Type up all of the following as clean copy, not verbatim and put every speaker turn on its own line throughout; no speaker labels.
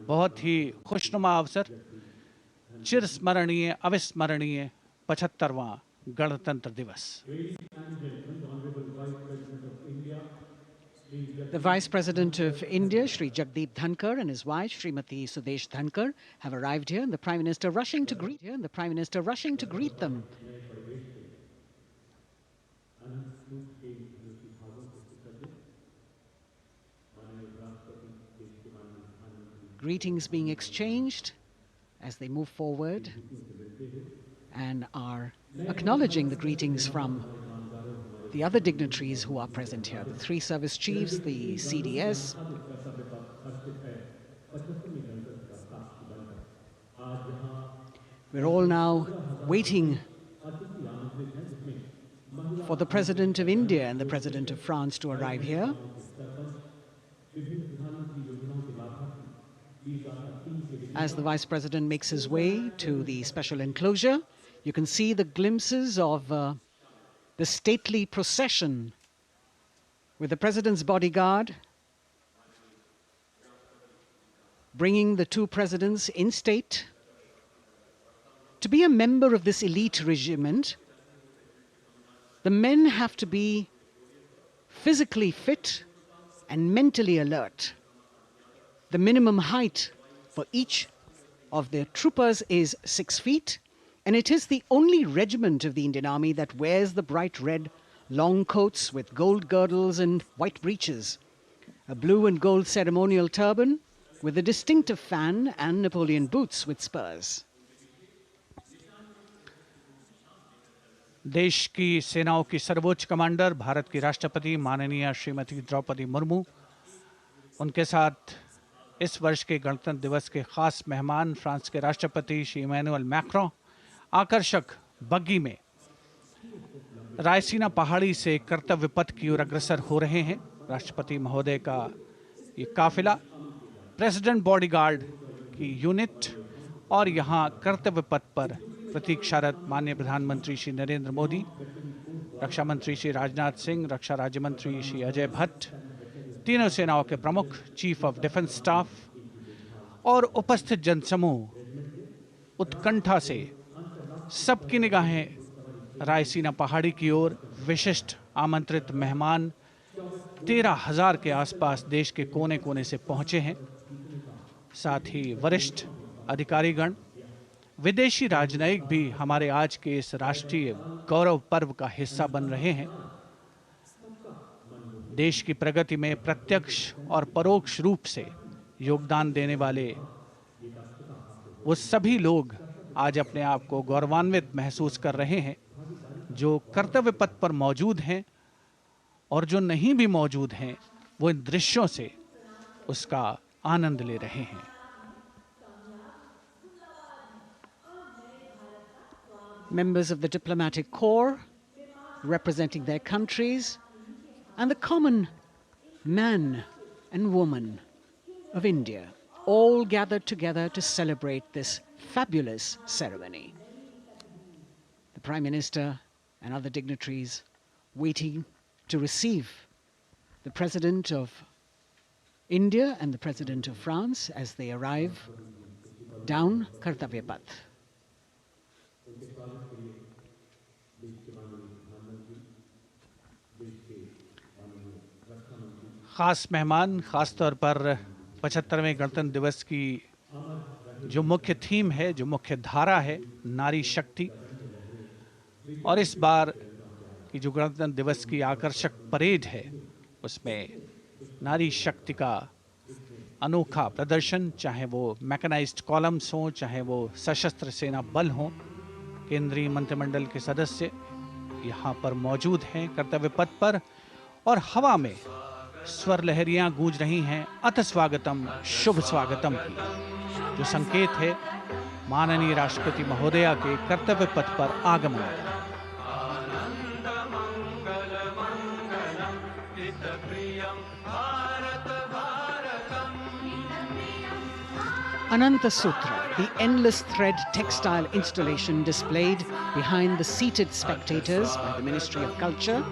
बहुत ही खुशनुमा अवसर, चिरस्मरणीय अविस्मरणीय 75वां गणतंत्र दिवस।
The Vice President of India, Shri Jagdeep Dhankar, and his wife, Srimati Sudesh Dhankar, have arrived here, and the Prime Minister rushing to greet them. Greetings being exchanged as they move forward and are acknowledging the greetings from the other dignitaries who are present here, the three service chiefs, the CDS. We're all now waiting for the President of India and the President of France to arrive here. As the Vice President makes his way to the special enclosure, you can see the glimpses of the stately procession with the President's bodyguard bringing the two presidents in state. To be a member of this elite regiment, the men have to be physically fit and mentally alert. The minimum height for each of the troopers is 6 feet, and it is the only regiment of the Indian Army that wears the bright red long coats with gold girdles and white breeches, a blue and gold ceremonial turban with a distinctive fan and Napoleon boots with spurs.
देश की सेनाओं की सर्वोच्च commander Bharat की राष्ट्रपति माननीय श्रीमती द्रौपदी मुर्मू, उनके साथ इस वर्ष के गणतंत्र दिवस के खास मेहमान फ्रांस के राष्ट्रपति श्री इमैनुअल मैक्रों आकर्षक बग्गी में रायसीना पहाड़ी से कर्तव्य पथ की ओर अग्रसर हो रहे हैं। राष्ट्रपति महोदय का ये काफिला प्रेसिडेंट बॉडीगार्ड की यूनिट और यहाँ कर्तव्य पथ पर प्रतीक्षारत माननीय प्रधानमंत्री श्री नरेंद्र मोदी, रक्षा मंत्री श्री राजनाथ सिंह, रक्षा राज्य मंत्री श्री अजय भट्ट, तीनों सेनाओं के प्रमुख, चीफ ऑफ डिफेंस स्टाफ और उपस्थित जनसमूह उत्कंठा से सबकी निगाहें रायसीना पहाड़ी की ओर। विशिष्ट आमंत्रित मेहमान 13,000 के आसपास देश के कोने कोने से पहुंचे हैं। साथ ही वरिष्ठ अधिकारीगण, विदेशी राजनयिक भी हमारे आज के इस राष्ट्रीय गौरव पर्व का हिस्सा बन रहे हैं। देश की प्रगति में प्रत्यक्ष और परोक्ष रूप से योगदान देने वाले वो सभी लोग आज अपने आप को गौरवान्वित महसूस कर रहे हैं, जो कर्तव्य पथ पर मौजूद हैं और जो नहीं भी मौजूद हैं, वो इन दृश्यों से उसका आनंद ले रहे हैं।
Members of the diplomatic corps representing their countries and the common man and woman of India all gathered together to celebrate this fabulous ceremony. The Prime Minister and other dignitaries waiting to receive the President of India and the President of France as they arrive down Kartavya Path.
खास मेहमान, खास तौर पर 75वें गणतंत्र दिवस की जो मुख्य थीम है, जो मुख्य धारा है, नारी शक्ति। और इस बार की जो गणतंत्र दिवस की आकर्षक परेड है, उसमें नारी शक्ति का अनोखा प्रदर्शन, चाहे वो मैकेनाइज्ड कॉलम्स हों, चाहे वो सशस्त्र सेना बल हों, केंद्रीय मंत्रिमंडल के सदस्य यहाँ पर मौजूद हैं कर्तव्य पथ पर, और हवा में स्वर लहरियां गूंज रही हैं अथ स्वागतम, शुभ स्वागतम की, जो संकेत है माननीय राष्ट्रपति महोदया के कर्तव्य पथ पर आगमन का।
Ananta Sutra, the endless thread textile installation displayed behind the seated spectators by the Ministry of Culture.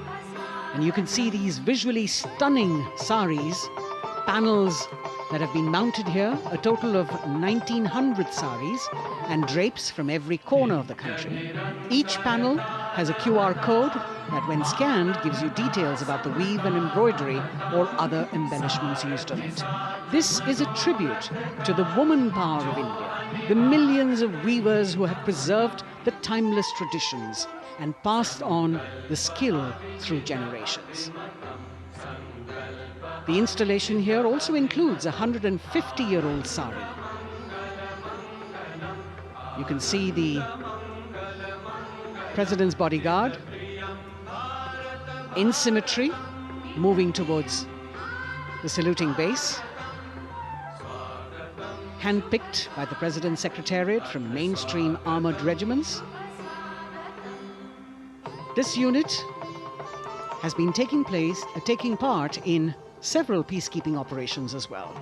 And you can see these visually stunning saris, panels that have been mounted here, a total of 1,900 saris and drapes from every corner of the country. Each panel has a QR code that, when scanned, gives you details about the weave and embroidery or other embellishments used on it. This is a tribute to the woman power of India, the millions of weavers who have preserved the timeless traditions and passed on the skill through generations. The installation here also includes a 150-year-old sari. You can see the President's bodyguard in symmetry, moving towards the saluting base, handpicked by the President's Secretariat from mainstream armored regiments. This unit has been taking part in several peacekeeping operations as well.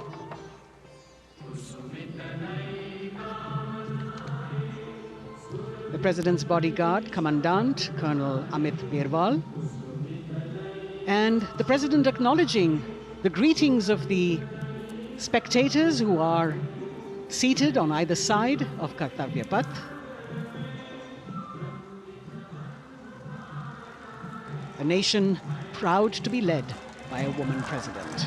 The President's bodyguard, Commandant Colonel Amit Birwal, and the President acknowledging the greetings of the spectators who are seated on either side of Kartavya Path. A nation proud to be led by a woman president.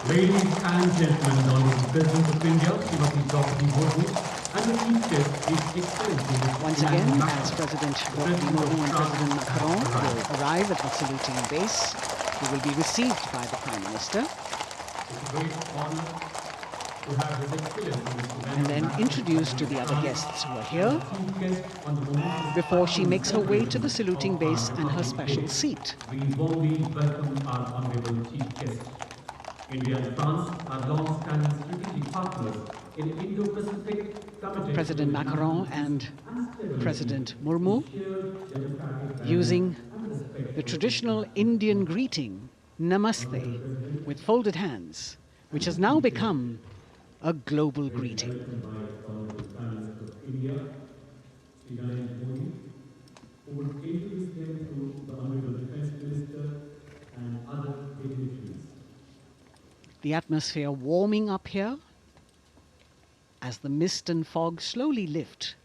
Ladies and gentlemen, the Honourable President of India, Srimati Draupadi Murmu, and the Chief Guest, His Excellency
Once again, as President Draupadi Murmu and President Macron will arrive at the saluting base, he will be received by the Prime Minister
It's a great honour to have His Excellency
and then introduced to the other guests who are here
Chief Guest on the moment.
before she makes her way to the saluting base and her special seat.
We warmly welcome our Honourable Chief Guest. India and France are long-standing strategic partners in Indo-Pacific, committed
President Macron and President Murmu using the traditional Indian greeting, Namaste, with folded hands, which has now become a global greeting. The atmosphere warming up here as the mist and fog slowly lift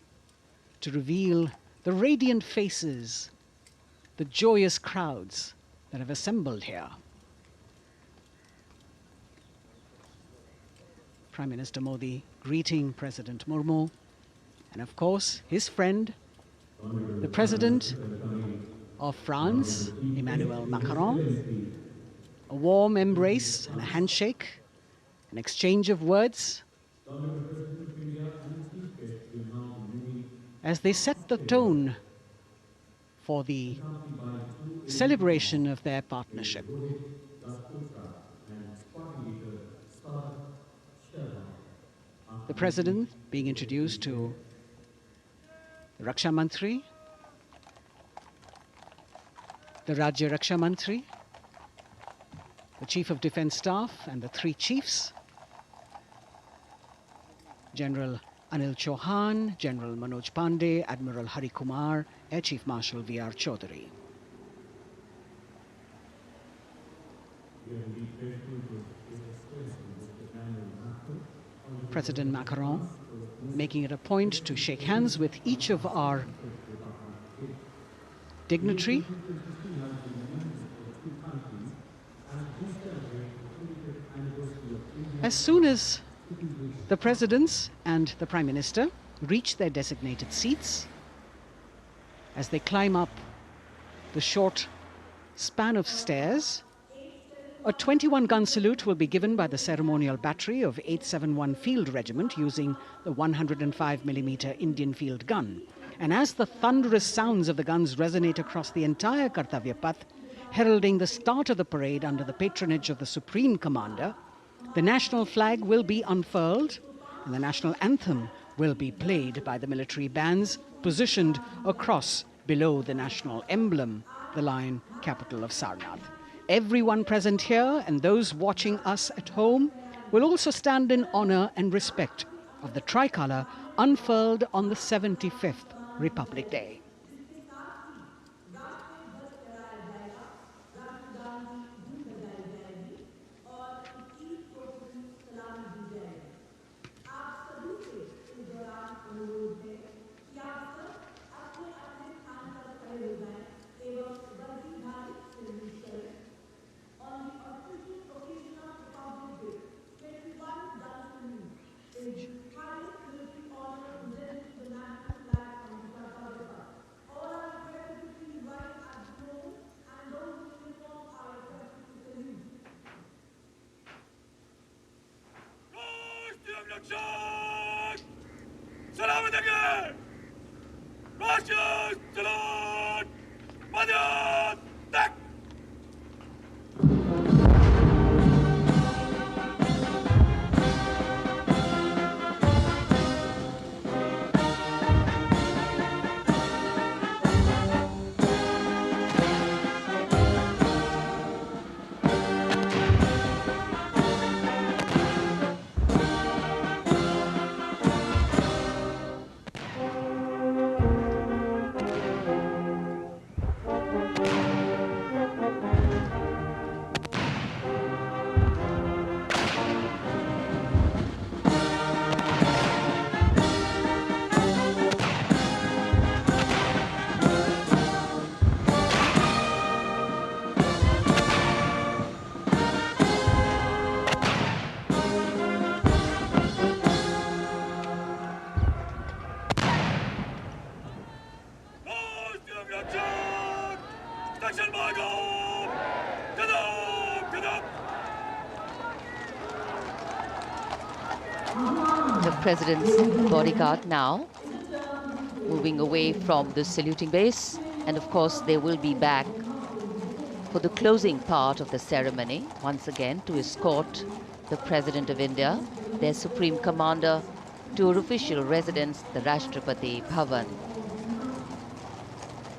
to reveal the radiant faces, the joyous crowds that have assembled here. Prime Minister Modi greeting President Murmu, and of course his friend, the President of France, Emmanuel Macron. A warm embrace and a handshake, an exchange of words as they set the tone for the celebration of their partnership. The President being introduced to the Raksha Mantri, the Rajya Raksha Mantri, the Chief of Defence Staff and the three chiefs, General Anil Chauhan, General Manoj Pandey, Admiral Hari Kumar, Air Chief Marshal V.R. Chaudhary. President Macron making it a point to shake hands with each of our dignitary. As soon as the presidents and the Prime Minister reach their designated seats, as they climb up the short span of stairs, a 21-gun salute will be given by the ceremonial battery of 871 Field Regiment using the 105mm Indian field gun. And as the thunderous sounds of the guns resonate across the entire Kartavya Path, heralding the start of the parade under the patronage of the Supreme Commander, the national flag will be unfurled and the national anthem will be played by the military bands positioned across below the national emblem, the lion capital of Sarnath. Everyone present here and those watching us at home will also stand in honor and respect of the tricolour unfurled on the 75th Republic Day.
The president's bodyguard now moving away from the saluting base, and of course they will be back for the closing part of the ceremony once again to escort the President of India, their Supreme Commander, to her official residence, the Rashtrapati Bhavan.